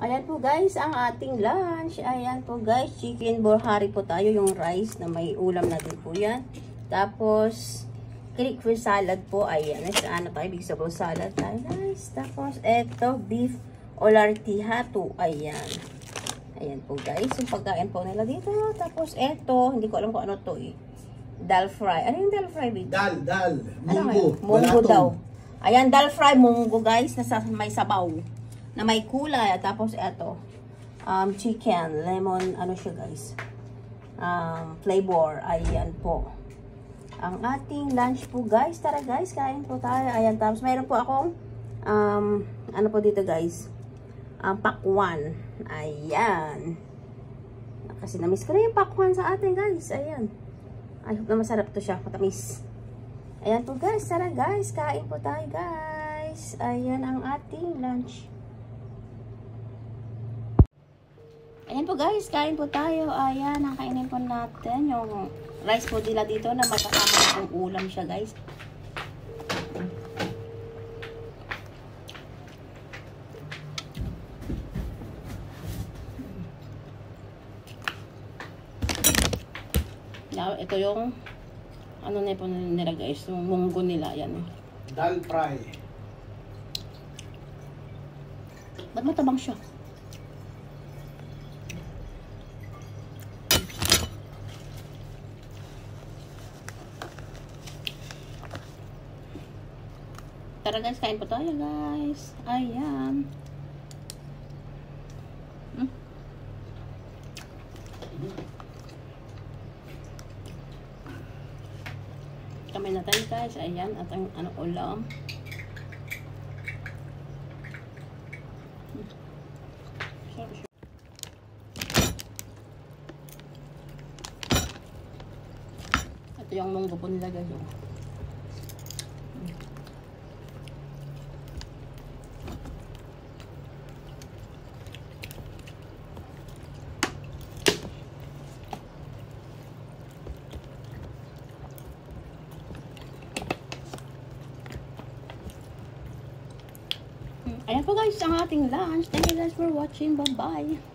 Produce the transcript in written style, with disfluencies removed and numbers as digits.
Ayan po guys, ang ating lunch. Ayan po guys, chicken borhari po tayo. Yung rice na may ulam na din po yan. Tapos, Greek fish salad po. Ayan, ano tayo, vegetable salad tayo guys. Tapos, eto, beef olartihatu. Ayan. Ayan po guys, yung pagkain po nila dito. Tapos, eto, hindi ko alam kung ano to eh. Dal fry. Ano yung dal fry, baby? Dal. Munggo. Munggo daw. Ayan, dal fry munggo guys, na may sabaw. Na may kulay. Tapos eto, chicken, lemon, ano siya guys, flavor. Ayan po. Ang ating lunch po guys. Tara guys, kain po tayo. Ayan, tapos mayroon po akong, ano po dito guys, pakwan. Ayan. Kasi na-miss ko na yung pakwan sa atin guys. Ayan. I hope na masarap to siya. Matamis. Ayan po guys. Tara guys, kain po tayo guys. Ayan ang ating lunch. Ayan po guys, kain po tayo. Ayan, ang kainin po natin yung rice po nila dito na magkakama ng ulam siya guys. Now, ito yung ano na po nila guys, yung munggo nila. Ayan. Dal fry. Ba't matabang siya? Tara guys, kain po tayo guys. Ayan. Kamay na tayo guys. Ayan. At ang ano ulam. Ito yung munggo po nila guys. Ayan po guys, ang ating lunch. Thank you guys for watching. Bye-bye.